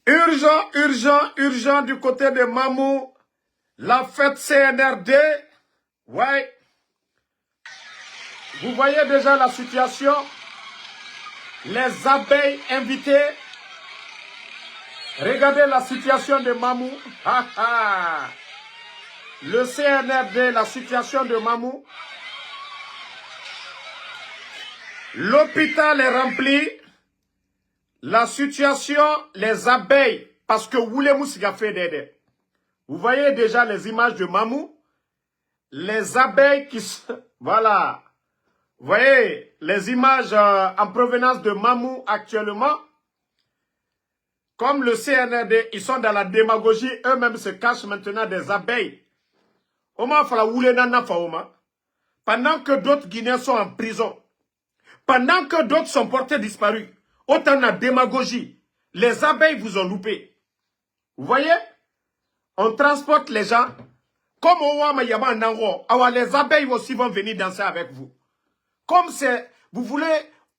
Urgent, urgent, urgent du côté de Mamou. La fête CNRD. Ouais. Vous voyez déjà la situation. Les abeilles invitées. Regardez la situation de Mamou. Ah, ah. Le CNRD, la situation de Mamou. L'hôpital est rempli. La situation, les abeilles, parce que Woulemou Siga fait d'aider. Vous voyez déjà les images de Mamou. Les abeilles qui sont... Voilà. Vous voyez les images en provenance de Mamou actuellement. Comme le CNRD, ils sont dans la démagogie. Eux-mêmes se cachent maintenant des abeilles. Pendant que d'autres Guinéens sont en prison. Pendant que d'autres sont portés disparus. Autant de démagogie. Les abeilles vous ont loupé. Vous voyez? On transporte les gens. Comme au Wama Yama Nango. Alors les abeilles aussi vont venir danser avec vous. Comme c'est, vous voulez,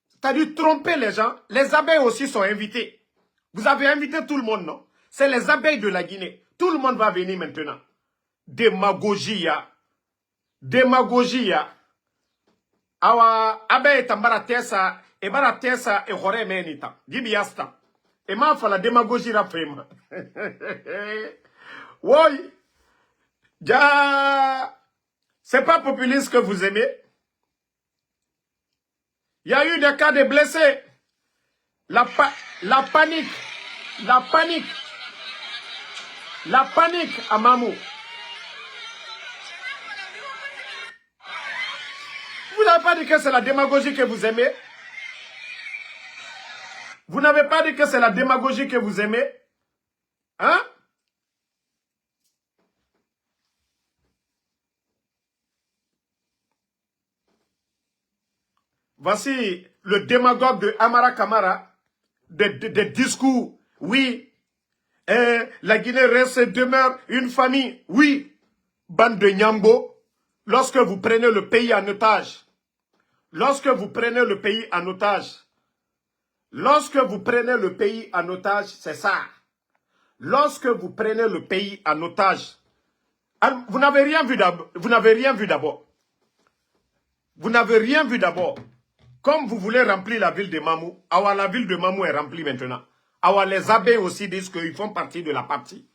c'est-à-dire tromper les gens, les abeilles aussi sont invitées. Vous avez invité tout le monde, non? C'est les abeilles de la Guinée. Tout le monde va venir maintenant. Démagogie, ya. Démagogie, ya. Awa, abeille tambara tesa, et bara tesa, et hore menita. Dibiasta. Et ma fa la démagogie la frame. Oui. Ja. C'est pas populiste que vous aimez. Il y a eu des cas de blessés. La panique. La panique. La panique à Mamou. Vous n'avez pas dit que c'est la démagogie que vous aimez? Vous n'avez pas dit que c'est la démagogie que vous aimez? Hein? Voici le démagogue de Amara Kamara, des discours. Oui, la Guinée reste et demeure une famille. Oui, bande de Nyambo, lorsque vous prenez le pays en otage, lorsque vous prenez le pays en otage, lorsque vous prenez le pays en otage, c'est ça. Lorsque vous prenez le pays en otage, vous n'avez rien vu d'abord. Vous n'avez rien vu d'abord. Vous n'avez rien vu d'abord. Comme vous voulez remplir la ville de Mamou, alors la ville de Mamou est remplie maintenant. Alors les abeilles aussi disent qu'ils font partie de la partie.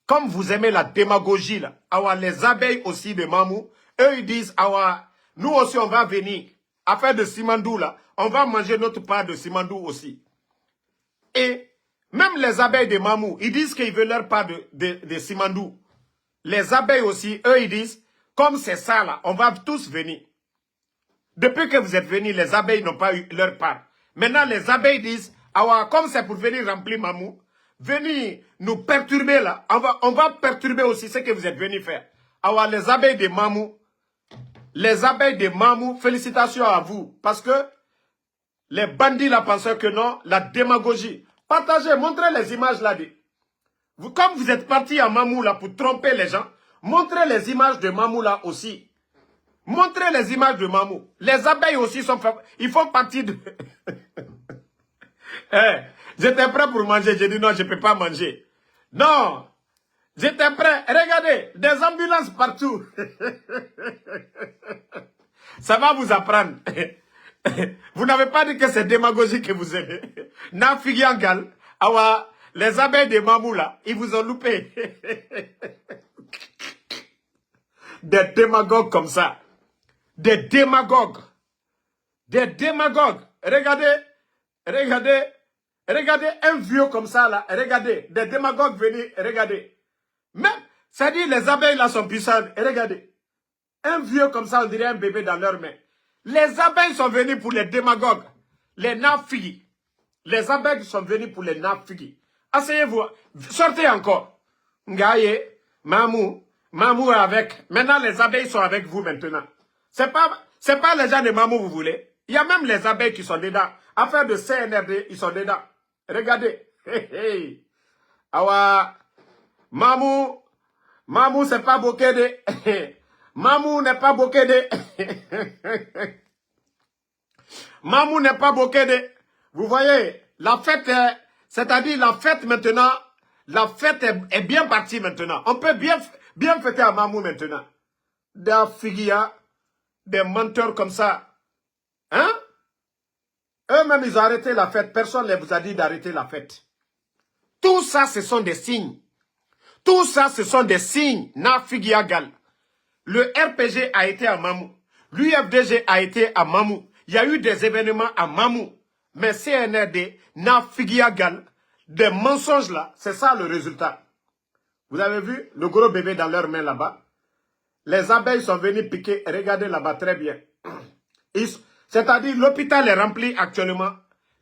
Comme vous aimez la démagogie, là, alors les abeilles aussi de Mamou, eux ils disent, alors nous aussi on va venir, à faire de Simandou là, on va manger notre part de Simandou aussi. Et même les abeilles de Mamou, ils disent qu'ils veulent leur part de Simandou. Les abeilles aussi, eux ils disent, comme c'est ça là, on va tous venir. Depuis que vous êtes venus, les abeilles n'ont pas eu leur part. Maintenant, les abeilles disent, ah, comme c'est pour venir remplir Mamou, venir nous perturber là, on va perturber aussi ce que vous êtes venus faire. Ah, les abeilles de Mamou, félicitations à vous. Parce que les bandits là pensaient que non, la démagogie. Partagez, montrez les images là. Comme vous êtes partis à Mamou là pour tromper les gens, montrez les images de Mamou là aussi. Montrez les images de Mamou. Les abeilles aussi ils font partie de... J'étais prêt pour manger. J'ai dit non, je ne peux pas manger. Non. J'étais prêt. Regardez, des ambulances partout. Ça va vous apprendre. Vous n'avez pas dit que c'est démagogie que vous aimez. Nafigiangal. Awa, les abeilles de Mamou là, ils vous ont loupé. Des démagogues comme ça. Des démagogues. Des démagogues. Regardez. Regardez. Regardez un vieux comme ça là. Regardez. Des démagogues venir. Regardez. Même, c'est-à-dire les abeilles là sont puissantes. Regardez. Un vieux comme ça, on dirait un bébé dans leurs mains. Les abeilles sont venues pour les démagogues. Les nafigi. Les abeilles sont venues pour les nafigi. Asseyez-vous. Sortez encore. Ngaye. Mamou. Mamou avec. Maintenant les abeilles sont avec vous maintenant. C'est pas les gens de Mamou vous voulez. Il y a même les abeilles qui sont dedans. Affaire de CNRD, ils sont dedans. Regardez. Hey, hey. Awa. Mamou. Mamou, c'est pas bokeh de. Mamou n'est pas bokeh de. Mamou n'est pas bokeh de. Vous voyez, la fête, C'est-à-dire la fête maintenant, la fête est bien partie maintenant. On peut bien fêter à Mamou maintenant. Des figuias, des menteurs comme ça. Hein? Eux-mêmes, ils ont arrêté la fête. Personne ne vous a dit d'arrêter la fête. Tout ça, ce sont des signes. Tout ça, ce sont des signes. Na Figiagal. Le RPG a été à Mamou. L'UFDG a été à Mamou. Il y a eu des événements à Mamou. Mais CNRD, Na Figiagal, des mensonges là, c'est ça le résultat. Vous avez vu le gros bébé dans leurs mains là-bas? Les abeilles sont venues piquer. Regardez là-bas très bien. C'est-à-dire l'hôpital est rempli actuellement.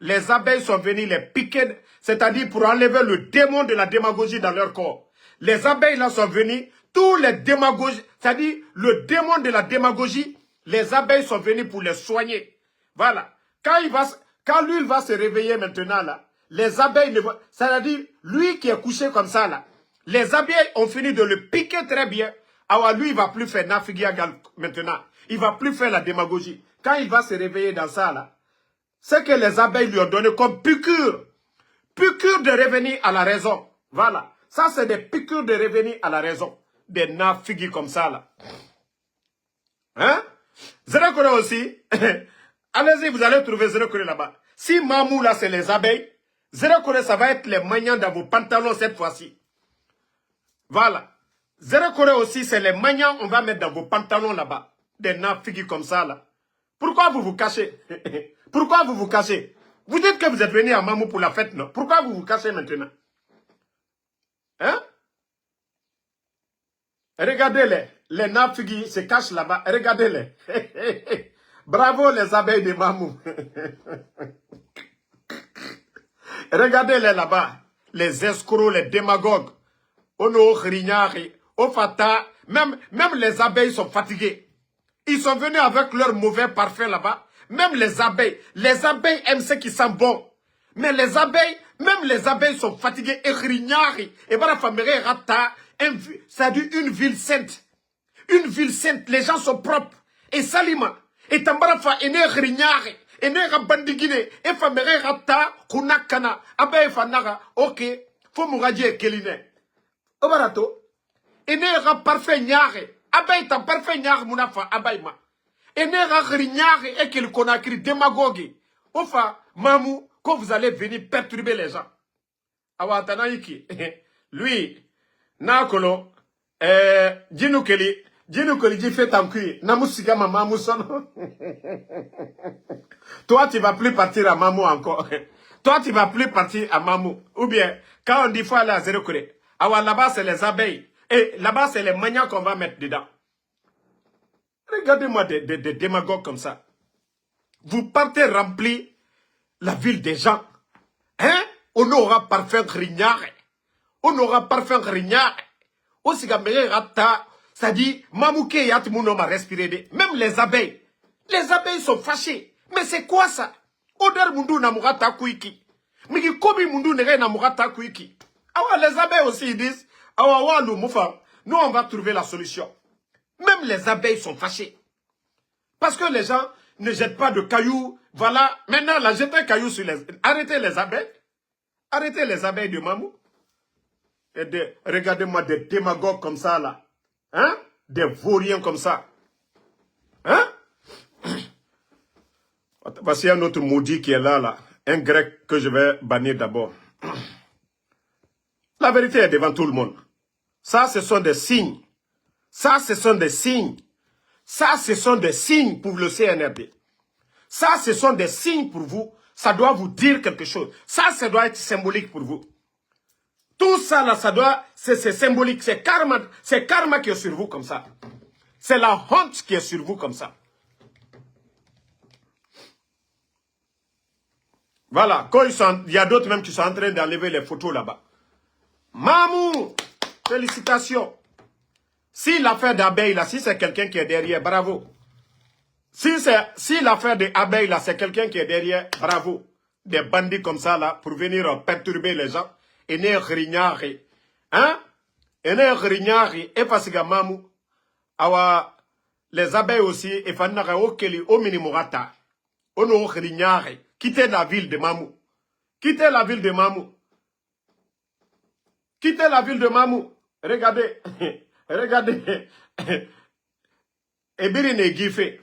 Les abeilles sont venues les piquer. C'est-à-dire pour enlever le démon de la démagogie dans leur corps. Les abeilles là sont venues. Tous les démagogies. C'est-à-dire le démon de la démagogie. Les abeilles sont venues pour les soigner. Voilà. Quand lui il va se réveiller maintenant là. Les abeilles ne vont... C'est-à-dire lui qui est couché comme ça là. Les abeilles ont fini de le piquer très bien. Alors lui, il ne va plus faire Nafigiagal maintenant. Il ne va plus faire la démagogie. Quand il va se réveiller dans ça, là, c'est que les abeilles lui ont donné comme piqûre. Piqûre de revenir à la raison. Voilà. Ça, c'est des piqûres de revenir à la raison. Des Nafigi comme ça, là. Hein? Zérekore aussi. Allez-y, vous allez trouver Zérekore là-bas. Si Mamou, là, c'est les abeilles, Zérekore, ça va être les maniants dans vos pantalons cette fois-ci. Voilà. Zérekore aussi, c'est les maniants on va mettre dans vos pantalons là-bas. Des nafigi comme ça, là. Pourquoi vous vous cachez? Pourquoi vous vous cachez? Vous dites que vous êtes venu à Mamou pour la fête, non? Pourquoi vous vous cachez maintenant? Hein? Regardez-les. Les nafigi se cachent là-bas. Regardez-les. Bravo les abeilles de Mamou. Regardez-les là-bas. Les escrocs, les démagogues. Ono Rignari, Ofata, même les abeilles sont fatiguées. Ils sont venus avec leur mauvais parfum là-bas. Même les abeilles aiment ce qui sent bon. Mais les abeilles, même les abeilles sont fatiguées. Et Rignari, et voilà, Famere Rata, c'est-à-dire une ville sainte. Une ville sainte, les gens sont propres. Et Salima, et Tambarafa, et ne Rignari, et ne Rabandigine, et Famere Rata, Kunakana, Abeille Fanara, ok, faut mouradir et Keline. Obarato, enera parfait nyare, abeille ta parfait nyare munafa abayma. Enera rinyare et qu'il conakri démagogue. Ofa, mamou, quand vous allez venir perturber les gens. Awatanaiki, lui, nakolo, Djinukeli fait en cuir, namusiga mamou son. Toi, tu vas plus partir à Mamou encore. Toi, tu vas plus partir à Mamou. Ou bien, quand on dit faut aller à Zérekore, alors là-bas, c'est les abeilles. Et là-bas, c'est les maniants qu'on va mettre dedans. Regardez-moi des démagogues comme ça. Vous partez remplir la ville des gens. Hein? On aura parfait rignard. On aura parfait rignard. Aussi, ça dit, Mamouké yat mounom a respiré. Même les abeilles. Les abeilles sont fâchées. Mais c'est quoi ça? Odeur mundu na murata kuiki. Miki kobi mundu nere na murata kuiki. Alors les abeilles aussi ils disent, nous on va trouver la solution. Même les abeilles sont fâchées. Parce que les gens ne jettent pas de cailloux. Voilà, maintenant là, jetez un caillou sur les... Arrêtez les abeilles. Arrêtez les abeilles de Mamou. Regardez-moi des démagogues comme ça là. Hein? Des vauriens comme ça. Hein? Voici un autre maudit qui est là. Un grec que je vais bannir d'abord. La vérité est devant tout le monde. Ça, ce sont des signes. Ça, ce sont des signes. Ça, ce sont des signes pour le CNRD. Ça, ce sont des signes pour vous. Ça doit vous dire quelque chose. Ça doit être symbolique pour vous. Tout ça, là, c'est symbolique. C'est karma qui est sur vous comme ça. C'est la honte qui est sur vous comme ça. Voilà. Quand il y a d'autres même qui sont en train d'enlever les photos là-bas. Mamou, félicitations. Si l'affaire d'abeille là, si c'est quelqu'un qui est derrière, bravo. Si l'affaire d'abeille là, c'est quelqu'un qui est derrière, bravo. Des bandits comme ça là, pour venir perturber les gens. Et ne rignari. Hein? Et ne rignari. Et parce que mamou. Awa, les abeilles aussi, et fanara okeli au minimorata. Ono rignari. Quittez la ville de Mamou. Quittez la ville de Mamou. Quittez la ville de Mamou. Regardez, regardez. Ebiri n'est Guifé.